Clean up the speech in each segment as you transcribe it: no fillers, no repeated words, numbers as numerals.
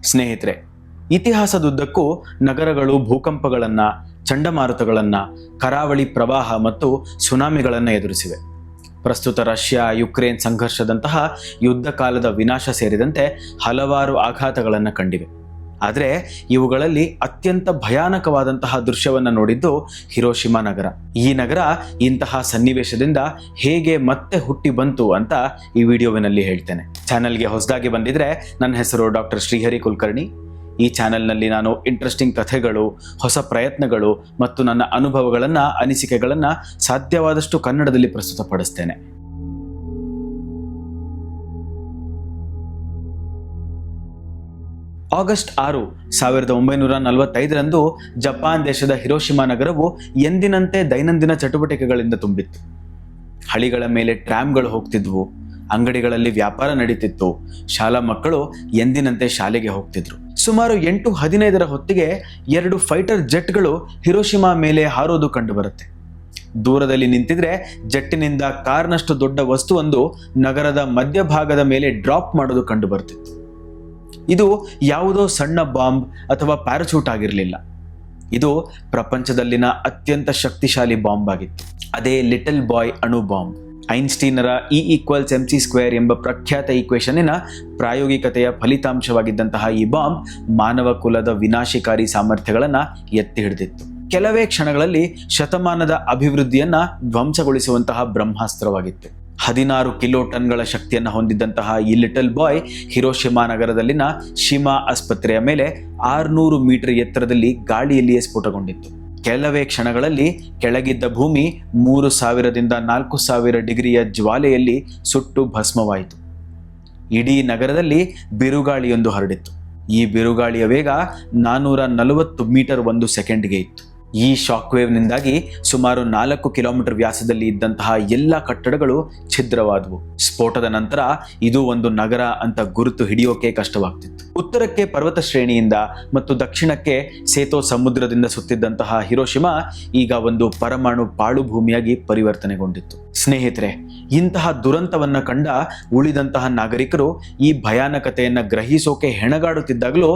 ಸ್ನೇಹಿತರೆ, ಇತಿಹಾಸದುದ್ದಕ್ಕೂ ನಗರಗಳು ಭೂಕಂಪಗಳನ್ನು, ಚಂಡಮಾರುತಗಳನ್ನು, ಕರಾವಳಿ ಪ್ರವಾಹ ಮತ್ತು ಸುನಾಮಿಗಳನ್ನು ಎದುರಿಸಿವೆ. ಪ್ರಸ್ತುತ ರಷ್ಯಾ ಯುಕ್ರೇನ್ ಸಂಘರ್ಷದಂತಹ ಯುದ್ಧ ಕಾಲದ ವಿನಾಶ ಸೇರಿದಂತೆ ಹಲವಾರು ಆಘಾತಗಳನ್ನು ಕಂಡಿವೆ. ಆದರೆ ಇವುಗಳಲ್ಲಿ ಅತ್ಯಂತ ಭಯಾನಕವಾದಂತಹ ದೃಶ್ಯವನ್ನು ನೋಡಿದ್ದು ಹಿರೋಶಿಮಾ ನಗರ. ಈ ನಗರ ಇಂತಹ ಸನ್ನಿವೇಶದಿಂದ ಹೇಗೆ ಮತ್ತೆ ಹುಟ್ಟಿ ಬಂತು ಅಂತ ಈ ವಿಡಿಯೋವಿನಲ್ಲಿ ಹೇಳ್ತೇನೆ. ಚಾನೆಲ್ಗೆ ಹೊಸದಾಗಿ ಬಂದಿದ್ರೆ, ನನ್ನ ಹೆಸರು ಡಾಕ್ಟರ್ ಶ್ರೀಹರಿ ಕುಲಕರ್ಣಿ. ಈ ಚಾನೆಲ್ನಲ್ಲಿ ನಾನು ಇಂಟ್ರೆಸ್ಟಿಂಗ್ ಕಥೆಗಳು, ಹೊಸ ಪ್ರಯತ್ನಗಳು ಮತ್ತು ನನ್ನ ಅನುಭವಗಳನ್ನು, ಅನಿಸಿಕೆಗಳನ್ನು ಸಾಧ್ಯವಾದಷ್ಟು ಕನ್ನಡದಲ್ಲಿ ಪ್ರಸ್ತುತಪಡಿಸ್ತೇನೆ. ಆಗಸ್ಟ್ 6, 1945ರಂದು ಜಪಾನ್ ದೇಶದ ಹಿರೋಶಿಮಾ ನಗರವು ಎಂದಿನಂತೆ ದೈನಂದಿನ ಚಟುವಟಿಕೆಗಳಿಂದ ತುಂಬಿತ್ತು. ಹಳಿಗಳ ಮೇಲೆ ಟ್ರಾಮ್ಗಳು ಹೋಗ್ತಿದ್ವು, ಅಂಗಡಿಗಳಲ್ಲಿ ವ್ಯಾಪಾರ ನಡೀತಿತ್ತು, ಶಾಲಾ ಮಕ್ಕಳು ಎಂದಿನಂತೆ ಶಾಲೆಗೆ ಹೋಗ್ತಿದ್ರು. ಸುಮಾರು 8:15 ಹೊತ್ತಿಗೆ 2 ಫೈಟರ್ ಜೆಟ್ಗಳು ಹಿರೋಶಿಮಾ ಮೇಲೆ ಹಾರೋದು ಕಂಡುಬರುತ್ತೆ. ದೂರದಲ್ಲಿ ನಿಂತಿದ್ರೆ ಜೆಟ್ಟಿನಿಂದ ಕಾರ್ನಷ್ಟು ದೊಡ್ಡ ವಸ್ತುವೊಂದು ನಗರದ ಮಧ್ಯಭಾಗದ ಮೇಲೆ ಡ್ರಾಪ್ ಮಾಡೋದು ಕಂಡುಬರ್ತಿತ್ತು. ಇದು ಯಾವುದೋ ಸಣ್ಣ ಬಾಂಬ್ ಅಥವಾ ಪ್ಯಾರಾಚೂಟ್ ಆಗಿರಲಿಲ್ಲ. ಇದು ಪ್ರಪಂಚದಲ್ಲಿನ ಅತ್ಯಂತ ಶಕ್ತಿಶಾಲಿ ಬಾಂಬ್ ಆಗಿತ್ತು. ಅದೇ ಲಿಟಲ್ ಬಾಯ್ ಅಣು ಬಾಂಬ್. ಐನ್ಸ್ಟೀನರ E=mc² ಎಂಬ ಪ್ರಖ್ಯಾತ ಈಕ್ವೇಷನ್ನಿನ ಪ್ರಾಯೋಗಿಕತೆಯ ಫಲಿತಾಂಶವಾಗಿದ್ದಂತಹ ಈ ಬಾಂಬ್ ಮಾನವ ಕುಲದ ವಿನಾಶಕಾರಿ ಸಾಮರ್ಥ್ಯಗಳನ್ನು ಎತ್ತಿ ಹಿಡಿದಿತ್ತು. ಕೆಲವೇ ಕ್ಷಣಗಳಲ್ಲಿ ಶತಮಾನದ ಅಭಿವೃದ್ಧಿಯನ್ನ ಧ್ವಂಸಗೊಳಿಸುವಂತಹ ಬ್ರಹ್ಮಾಸ್ತ್ರವಾಗಿತ್ತು. 16 ಕಿಲೋ ಟನ್ಗಳ ಶಕ್ತಿಯನ್ನು ಹೊಂದಿದ್ದಂತಹ ಈ ಲಿಟಲ್ ಬಾಯ್ ಹಿರೋಶಿಮಾ ನಗರದಲ್ಲಿನ ಶಿಮಾ ಆಸ್ಪತ್ರೆಯ ಮೇಲೆ 600 ಮೀಟರ್ ಎತ್ತರದಲ್ಲಿ ಗಾಳಿಯಲ್ಲಿಯೇ ಸ್ಫೋಟಗೊಂಡಿತ್ತು. ಕೆಲವೇ ಕ್ಷಣಗಳಲ್ಲಿ ಕೆಳಗಿದ್ದ ಭೂಮಿ 3000ದಿಂದ 4000 ಡಿಗ್ರಿಯ ಜ್ವಾಲೆಯಲ್ಲಿ ಸುಟ್ಟು ಭಸ್ಮವಾಯಿತು. ಇಡೀ ನಗರದಲ್ಲಿ ಬಿರುಗಾಳಿಯೊಂದು ಹರಡಿತ್ತು. ಈ ಬಿರುಗಾಳಿಯ ವೇಗ 440 ಮೀಟರ್ 1 ಸೆಕೆಂಡ್ಗೆ ಇತ್ತು. ಈ ಶಾಕ್ ವೇವ್ನಿಂದಾಗಿ ಸುಮಾರು 4 ಕಿಲೋಮೀಟರ್ ವ್ಯಾಸದಲ್ಲಿ ಇದ್ದಂತಹ ಎಲ್ಲ ಕಟ್ಟಡಗಳು ಛಿದ್ರವಾದವು. ಸ್ಫೋಟದ ನಂತರ ಇದು ಒಂದು ನಗರ ಅಂತ ಗುರುತು ಹಿಡಿಯೋಕೆ ಕಷ್ಟವಾಗ್ತಿತ್ತು. ಉತ್ತರಕ್ಕೆ ಪರ್ವತ ಶ್ರೇಣಿಯಿಂದ ಮತ್ತು ದಕ್ಷಿಣಕ್ಕೆ ಸೇತೋ ಸಮುದ್ರದಿಂದ ಸುತ್ತಿದ್ದಂತಹ ಹಿರೋಶಿಮಾ ಈಗ ಒಂದು ಪರಮಾಣು ಪಾಳು ಭೂಮಿಯಾಗಿ ಪರಿವರ್ತನೆಗೊಂಡಿತ್ತು. ಸ್ನೇಹಿತರೆ, ಇಂತಹ ದುರಂತವನ್ನ ಕಂಡ ಉಳಿದಂತಹ ನಾಗರಿಕರು ಈ ಭಯಾನಕತೆಯನ್ನ ಗ್ರಹಿಸೋಕೆ ಹೆಣಗಾಡುತ್ತಿದ್ದಾಗಲೂ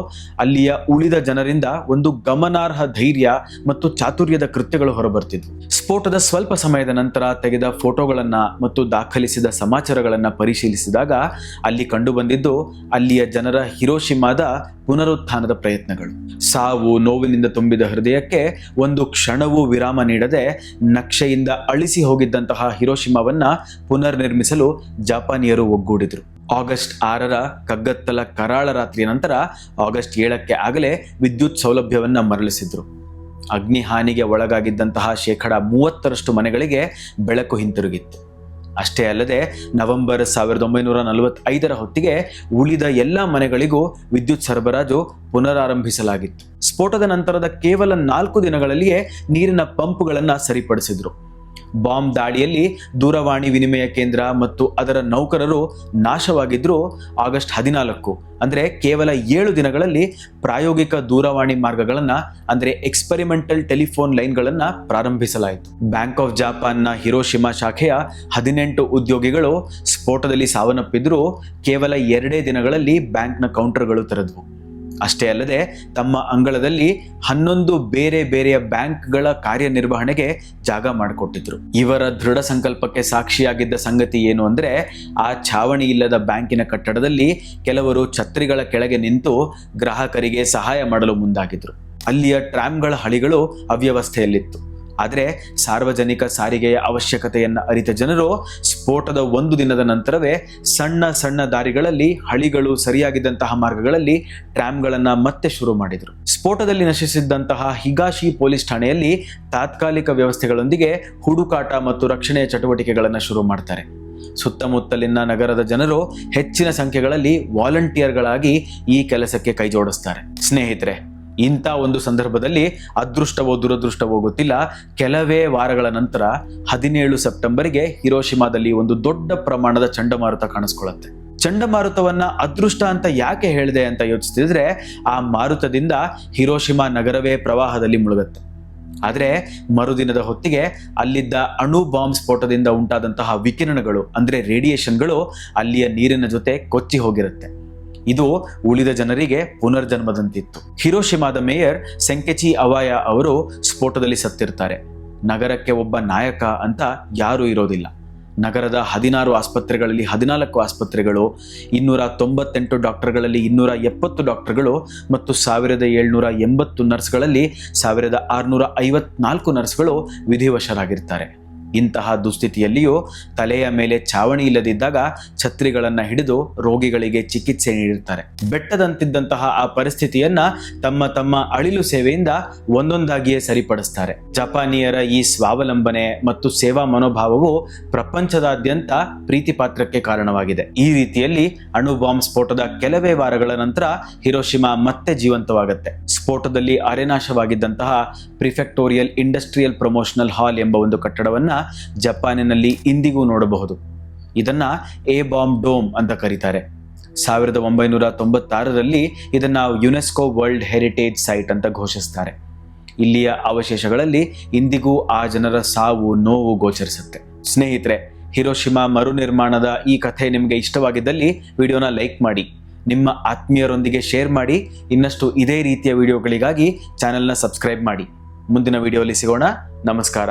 ಅಲ್ಲಿಯ ಉಳಿದ ಜನರಿಂದ ಒಂದು ಗಮನಾರ್ಹ ಧೈರ್ಯ ಮತ್ತು ಚಾತುರ್ಯದ ಕೃತ್ಯಗಳು ಹೊರಬರ್ತಿದ್ವು. ಸ್ಫೋಟದ ಸ್ವಲ್ಪ ಸಮಯದ ನಂತರ ತೆಗೆದ ಫೋಟೋಗಳನ್ನ ಮತ್ತು ದಾಖಲಿಸಿದ ಸಮಾಚಾರಗಳನ್ನ ಪರಿಶೀಲಿಸಿದಾಗ ಅಲ್ಲಿ ಕಂಡುಬಂದಿದ್ದು ಅಲ್ಲಿಯ ಜನರ ಹಿರೋಶಿಮಾದ ಪುನರುತ್ಥಾನದ ಪ್ರಯತ್ನಗಳು. ಸಾವು ನೋವಿನಿಂದ ತುಂಬಿದ ಹೃದಯಕ್ಕೆ ಒಂದು ಕ್ಷಣವೂ ವಿರಾಮ ನೀಡದೆ ನಕ್ಷೆಯಿಂದ ಅಳಿಸಿ ಹೋಗಿದ್ದಂತಹ ಹಿರೋಶಿಮಾವನ್ನ ಪುನರ್ ನಿರ್ಮಿಸಲು ಜಪಾನಿಯರು ಒಗ್ಗೂಡಿದ್ರು. ಆಗಸ್ಟ್ 6ರ ಕಗ್ಗತ್ತಲ ಕರಾಳ ರಾತ್ರಿಯ ನಂತರ ಆಗಸ್ಟ್ 7ಕ್ಕೆ ಆಗಲೇ ವಿದ್ಯುತ್ ಸೌಲಭ್ಯವನ್ನ ಮರಳಿಸಿದ್ರು. ಅಗ್ನಿ ಹಾನಿಗೆ ಒಳಗಾಗಿದ್ದಂತಹ 30% ಮನೆಗಳಿಗೆ ಬೆಳಕು ಹಿಂತಿರುಗಿತ್ತು. ಅಷ್ಟೇ ಅಲ್ಲದೆ ನವೆಂಬರ್ 1945ರ ಹೊತ್ತಿಗೆ ಉಳಿದ ಎಲ್ಲ ಮನೆಗಳಿಗೂ ವಿದ್ಯುತ್ ಸರಬರಾಜು ಪುನರಾರಂಭಿಸಲಾಗಿತ್ತು. ಸ್ಫೋಟದ ನಂತರದ ಕೇವಲ 4 ದಿನಗಳಲ್ಲಿಯೇ ನೀರಿನ ಪಂಪ್ಗಳನ್ನು ಸರಿಪಡಿಸಿದ್ರು. ಬಾಂಬ್ ದಾಳಿಯಲ್ಲಿ ದೂರವಾಣಿ ವಿನಿಮಯ ಕೇಂದ್ರ ಮತ್ತು ಅದರ ನೌಕರರು ನಾಶವಾಗಿದ್ದರೂ ಆಗಸ್ಟ್ 14 ಅಂದರೆ ಕೇವಲ 7 ದಿನಗಳಲ್ಲಿ ಪ್ರಾಯೋಗಿಕ ದೂರವಾಣಿ ಮಾರ್ಗಗಳನ್ನು ಅಂದರೆ ಎಕ್ಸ್ಪೆರಿಮೆಂಟಲ್ ಟೆಲಿಫೋನ್ ಲೈನ್ಗಳನ್ನು ಪ್ರಾರಂಭಿಸಲಾಯಿತು. ಬ್ಯಾಂಕ್ ಆಫ್ ಜಾಪಾನ್ನ ಹಿರೋಶಿಮಾ ಶಾಖೆಯ 18 ಉದ್ಯೋಗಿಗಳು ಸ್ಫೋಟದಲ್ಲಿ ಸಾವನ್ನಪ್ಪಿದ್ರೂ ಕೇವಲ 2 ದಿನಗಳಲ್ಲಿ ಬ್ಯಾಂಕ್ನ ಕೌಂಟರ್ಗಳು ತೆರೆದವು. ಅಷ್ಟೇ ಅಲ್ಲದೆ ತಮ್ಮ ಅಂಗಳದಲ್ಲಿ 11 ಬೇರೆ ಬೇರೆಯ ಬ್ಯಾಂಕ್ಗಳ ಕಾರ್ಯನಿರ್ವಹಣೆಗೆ ಜಾಗ ಮಾಡಿಕೊಟ್ಟಿದ್ರು. ಇವರ ದೃಢ ಸಂಕಲ್ಪಕ್ಕೆ ಸಾಕ್ಷಿಯಾಗಿದ್ದ ಸಂಗತಿ ಏನು ಅಂದ್ರೆ, ಆ ಛಾವಣಿ ಇಲ್ಲದ ಬ್ಯಾಂಕಿನ ಕಟ್ಟಡದಲ್ಲಿ ಕೆಲವರು ಛತ್ರಿಗಳ ಕೆಳಗೆ ನಿಂತು ಗ್ರಾಹಕರಿಗೆ ಸಹಾಯ ಮಾಡಲು ಮುಂದಾಗಿದ್ರು. ಅಲ್ಲಿಯ ಟ್ರಾಮ್ಗಳ ಹಳಿಗಳು ಅವ್ಯವಸ್ಥೆಯಲ್ಲಿತ್ತು. ಆದರೆ ಸಾರ್ವಜನಿಕ ಸಾರಿಗೆಯ ಅವಶ್ಯಕತೆಯನ್ನು ಅರಿತ ಜನರು ಸ್ಫೋಟದ 1 ದಿನದ ನಂತರವೇ ಸಣ್ಣ ಸಣ್ಣ ದಾರಿಗಳಲ್ಲಿ, ಹಳಿಗಳು ಸರಿಯಾಗಿದ್ದಂತಹ ಮಾರ್ಗಗಳಲ್ಲಿ ಟ್ರಾಮ್ಗಳನ್ನು ಮತ್ತೆ ಶುರು ಮಾಡಿದರು. ಸ್ಫೋಟದಲ್ಲಿ ನಶಿಸಿದ್ದಂತಹ ಹಿಗಾಶಿ ಪೊಲೀಸ್ ಠಾಣೆಯಲ್ಲಿ ತಾತ್ಕಾಲಿಕ ವ್ಯವಸ್ಥೆಗಳೊಂದಿಗೆ ಹುಡುಕಾಟ ಮತ್ತು ರಕ್ಷಣೆಯ ಚಟುವಟಿಕೆಗಳನ್ನು ಶುರು ಮಾಡ್ತಾರೆ. ಸುತ್ತಮುತ್ತಲಿನ ನಗರದ ಜನರು ಹೆಚ್ಚಿನ ಸಂಖ್ಯೆಗಳಲ್ಲಿ ವಾಲಂಟಿಯರ್ಗಳಾಗಿ ಈ ಕೆಲಸಕ್ಕೆ ಕೈ ಜೋಡಿಸ್ತಾರೆ. ಸ್ನೇಹಿತರೆ, ಇಂಥ ಒಂದು ಸಂದರ್ಭದಲ್ಲಿ ಅದೃಷ್ಟವೋ ದುರದೃಷ್ಟವೋ ಗೊತ್ತಿಲ್ಲ, ಕೆಲವೇ ವಾರಗಳ ನಂತರ 17 ಸೆಪ್ಟೆಂಬರ್ಗೆ ಹಿರೋಶಿಮಾದಲ್ಲಿ ಒಂದು ದೊಡ್ಡ ಪ್ರಮಾಣದ ಚಂಡಮಾರುತ ಕಾಣಿಸ್ಕೊಳ್ಳುತ್ತೆ. ಚಂಡಮಾರುತವನ್ನ ಅದೃಷ್ಟ ಅಂತ ಯಾಕೆ ಹೇಳಿದೆ ಅಂತ ಯೋಚಿಸ್ತಿದ್ರೆ, ಆ ಮಾರುತದಿಂದ ಹಿರೋಶಿಮಾ ನಗರವೇ ಪ್ರವಾಹದಲ್ಲಿ ಮುಳುಗುತ್ತೆ. ಆದರೆ ಮರುದಿನದ ಹೊತ್ತಿಗೆ ಅಲ್ಲಿದ್ದ ಅಣು ಬಾಂಬ್ ಸ್ಫೋಟದಿಂದ ಉಂಟಾದಂತಹ ವಿಕಿರಣಗಳು ಅಂದರೆ ರೇಡಿಯೇಷನ್ಗಳು ಅಲ್ಲಿಯ ನೀರಿನ ಜೊತೆ ಕೊಚ್ಚಿ ಹೋಗಿರುತ್ತೆ. ಇದು ಉಳಿದ ಜನರಿಗೆ ಪುನರ್ಜನ್ಮದಂತಿತ್ತು. ಹಿರೋಶಿಮಾದ ಮೇಯರ್ ಸೆಂಕೆಚಿ ಅವಾಯ ಅವರು ಸ್ಫೋಟದಲ್ಲಿ ಸತ್ತಿರ್ತಾರೆ. ನಗರಕ್ಕೆ ಒಬ್ಬ ನಾಯಕ ಅಂತ ಯಾರೂ ಇರೋದಿಲ್ಲ. ನಗರದ 16 ಆಸ್ಪತ್ರೆಗಳಲ್ಲಿ 14 ಆಸ್ಪತ್ರೆಗಳು, 298 ಡಾಕ್ಟರ್ಗಳಲ್ಲಿ 270 ಡಾಕ್ಟರ್ಗಳು ಮತ್ತು 1780 ನರ್ಸ್ಗಳಲ್ಲಿ 1654 ನರ್ಸ್ಗಳು ವಿಧಿವಶರಾಗಿರ್ತಾರೆ. ಇಂತಹ ದುಸ್ಥಿತಿಯಲ್ಲಿಯೂ ತಲೆಯ ಮೇಲೆ ಛಾವಣಿ ಇಲ್ಲದಿದ್ದಾಗ ಛತ್ರಿಗಳನ್ನು ಹಿಡಿದು ರೋಗಿಗಳಿಗೆ ಚಿಕಿತ್ಸೆ ನೀಡಿರ್ತಾರೆ. ಬೆಟ್ಟದಂತಿದ್ದಂತಹ ಆ ಪರಿಸ್ಥಿತಿಯನ್ನ ತಮ್ಮ ತಮ್ಮ ಅಳಿಲು ಸೇವೆಯಿಂದ ಒಂದೊಂದಾಗಿಯೇ ಸರಿಪಡಿಸ್ತಾರೆ. ಜಪಾನಿಯರ ಈ ಸ್ವಾವಲಂಬನೆ ಮತ್ತು ಸೇವಾ ಮನೋಭಾವವು ಪ್ರಪಂಚದಾದ್ಯಂತ ಪ್ರೀತಿ ಪಾತ್ರಕ್ಕೆ ಕಾರಣವಾಗಿದೆ. ಈ ರೀತಿಯಲ್ಲಿ ಅಣು ಬಾಂಬ್ ಸ್ಫೋಟದ ಕೆಲವೇ ವಾರಗಳ ನಂತರ ಹಿರೋಶಿಮಾ ಮತ್ತೆ ಜೀವಂತವಾಗುತ್ತೆ. ಸ್ಫೋಟದಲ್ಲಿ ಅರೆನಾಶವಾಗಿದ್ದಂತಹ ಪ್ರಿಫೆಕ್ಟೋರಿಯಲ್ ಇಂಡಸ್ಟ್ರಿಯಲ್ ಪ್ರಮೋಷನಲ್ ಹಾಲ್ ಎಂಬ ಒಂದು ಕಟ್ಟಡವನ್ನ ಜಪಾನಿನಲ್ಲಿ ಇಂದಿಗೂ ನೋಡಬಹುದು. ಇದನ್ನ ಎ ಬಾಂಬ್ ಡೋಮ್ ಅಂತ ಕರೀತಾರೆ. 1996ರಲ್ಲಿ ಇದನ್ನ ಯುನೆಸ್ಕೋ ವರ್ಲ್ಡ್ ಹೆರಿಟೇಜ್ ಸೈಟ್ ಅಂತ ಘೋಷಿಸ್ತಾರೆ. ಇಲ್ಲಿಯ ಅವಶೇಷಗಳಲ್ಲಿ ಇಂದಿಗೂ ಆ ಜನರ ಸಾವು ನೋವು ಗೋಚರಿಸುತ್ತೆ. ಸ್ನೇಹಿತರೆ, ಹಿರೋಶಿಮಾ ಮರುನಿರ್ಮಾಣದ ಈ ಕಥೆ ನಿಮಗೆ ಇಷ್ಟವಾಗಿದ್ದಲ್ಲಿ ವಿಡಿಯೋನ ಲೈಕ್ ಮಾಡಿ, ನಿಮ್ಮ ಆತ್ಮೀಯರೊಂದಿಗೆ ಶೇರ್ ಮಾಡಿ. ಇನ್ನಷ್ಟು ಇದೇ ರೀತಿಯ ವಿಡಿಯೋಗಳಿಗಾಗಿ ಚಾನೆಲ್ನ ಸಬ್ಸ್ಕ್ರೈಬ್ ಮಾಡಿ. ಮುಂದಿನ ವಿಡಿಯೋಲಿ ಸಿಗೋಣ. ನಮಸ್ಕಾರ.